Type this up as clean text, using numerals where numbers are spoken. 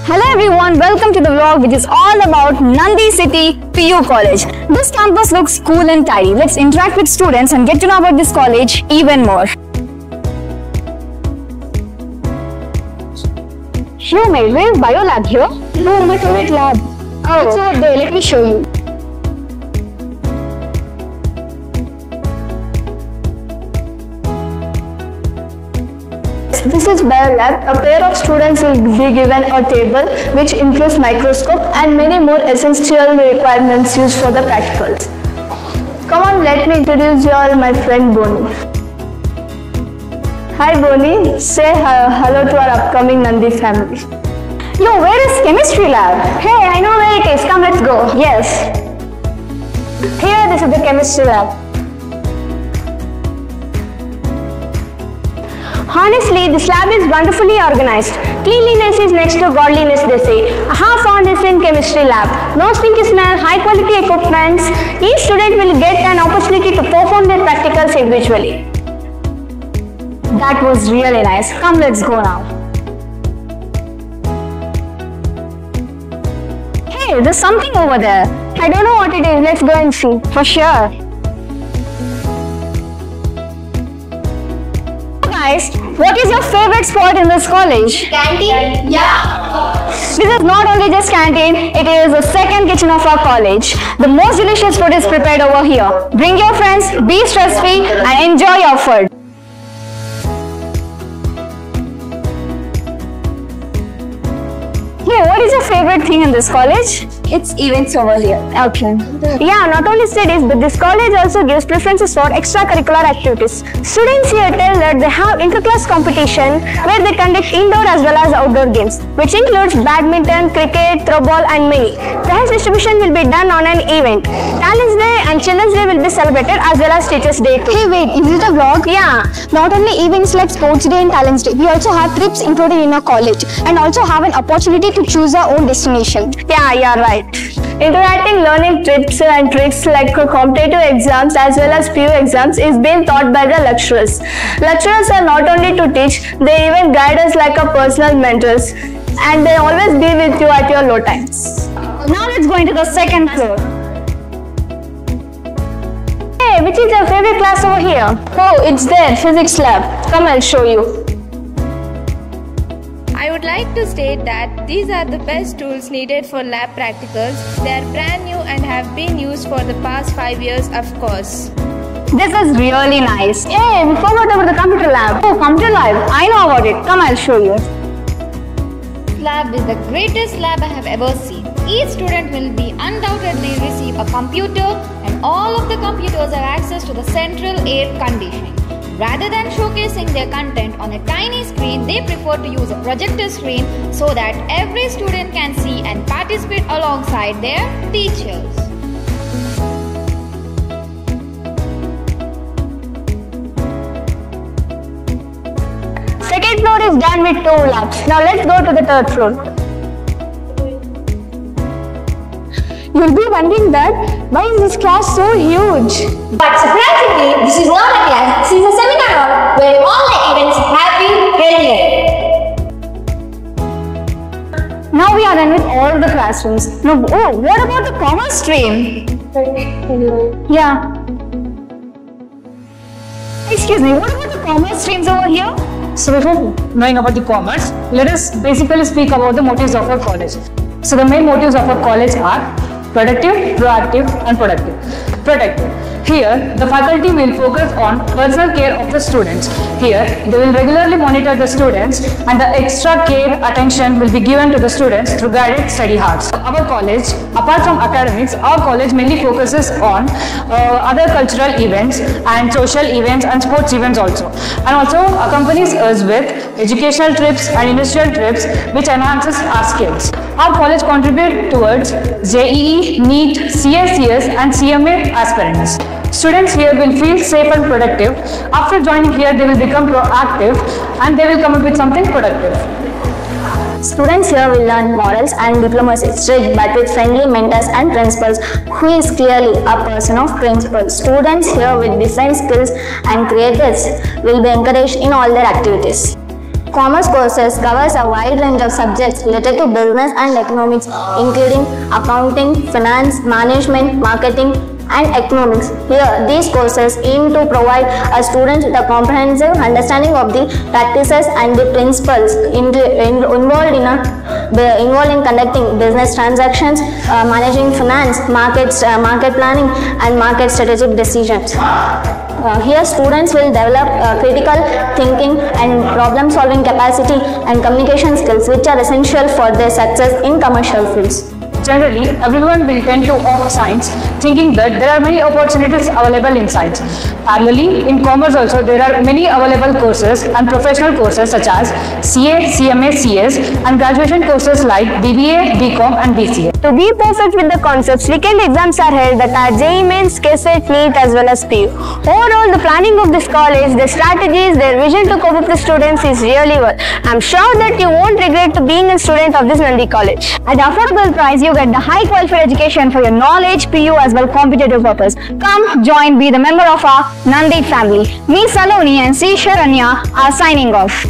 Hello everyone, welcome to the vlog which is all about Nandi City PU College. This campus looks cool and tidy. Let's interact with students and get to know about this college even more. Sure mate, where is bio lab here? No, my favorite lab. Oh, it's over there, let me show you. This is bio lab. A pair of students will be given a table which includes microscope and many more essential requirements used for the practicals. Come on, let me introduce you all my friend Boni. Hi Boni, say hello to our upcoming Nandi family. Yo, where is chemistry lab? Hey, I know where it is. Come, let's go. Yes. Here, this is the chemistry lab. Honestly, this lab is wonderfully organized. Cleanliness is next to godliness, they say. I have found this in chemistry lab. No stinky smell, high quality equipment. Each student will get an opportunity to perform their practicals individually. That was really nice. Come, let's go now. Hey, there's something over there. I don't know what it is. Let's go and see. For sure. Guys, what is your favorite spot in this college? Canteen? Yeah. This is not only just canteen, it is the second kitchen of our college. The most delicious food is prepared over here. Bring your friends, be stress-free and enjoy your food. Hey, what is your favorite thing in this college? It's events over here. Okay. Yeah, not only studies, but this college also gives preferences for extracurricular activities. Students here tell that they have inter-class competition where they conduct indoor as well as outdoor games, which includes badminton, cricket, throwball and many. Prize distribution will be done on an event. Talents Day and Children's Day will be celebrated as well as Teachers Day too. Hey, wait, is it a vlog? Yeah. Not only events like Sports Day and Talents Day, we also have trips included in our college and also have an opportunity to choose our own destination. Yeah, you're right. Interacting learning tips and tricks like competitive exams as well as PU exams is being taught by the lecturers. Lecturers are not only to teach, they even guide us like our personal mentors and they always be with you at your low times. Now let's go into the second floor. Hey, which is your favorite class over here? Oh, it's there, physics lab. Come, I'll show you. I would like to state that these are the best tools needed for lab practicals. They are brand new and have been used for the past 5 years, of course. This is really nice. Hey, we forgot about the computer lab. Oh, computer lab. I know about it. Come, I'll show you. This lab is the greatest lab I have ever seen. Each student will be undoubtedly receive a computer and all of the computers have access to the central air conditioning. Rather than showcasing their content on a tiny screen, they prefer to use a projector screen so that every student can see and participate alongside their teachers. Second floor is done with 2 labs. Now let's go to the third floor. You'll be wondering that why is this class so huge? But surprisingly, this is not a class, this is a seminar hall where all the events have been held here. Now we are done with all the classrooms. Now, oh, what about the commerce stream? Yeah. Excuse me, what about the commerce streams over here? So before knowing about the commerce, let us basically speak about the motives of our college. So the main motives of our college are productive, proactive and productive. Productive. Here, the faculty will focus on personal care of the students. Here, they will regularly monitor the students and the extra care, attention will be given to the students through guided study hours. Our college, apart from academics, our college mainly focuses on other cultural events and social events and sports events also. And also accompanies us with educational trips and industrial trips which enhances our skills. Our college contributes towards JEE, NEET, CSCS and CMA aspirants. Students here will feel safe and productive. After joining here, they will become proactive and they will come up with something productive. Students here will learn morals and diplomacy, strict but with friendly mentors and principals who is clearly a person of principle. Students here with different skills and creatives will be encouraged in all their activities. Commerce courses covers a wide range of subjects related to business and economics, including accounting, finance, management, marketing, and economics. Here, these courses aim to provide a student with a comprehensive understanding of the practices and the principles involved in conducting business transactions, managing finance, market planning, and market strategic decisions. Here, students will develop critical thinking and problem-solving capacity and communication skills, which are essential for their success in commercial fields. Generally, everyone will tend to opt science, thinking that there are many opportunities available in science. Parallelly, in commerce also, there are many available courses and professional courses such as CA, CMA, CS, and graduation courses like BBA, BCom, and BCA. To be perfect with the concepts, weekend exams are held that are JEE Mains, KCET, NEET, as well as PU. Overall, the planning of this college, their strategies, their vision to cope with the students is really well. I'm sure that you won't regret being a student of this Nandi College. At affordable price, you get the high qualified education for your knowledge, PU, as well competitive purpose. Come, join, be the member of our Nandi family. Me, Saloni, and C. Sharanya are signing off.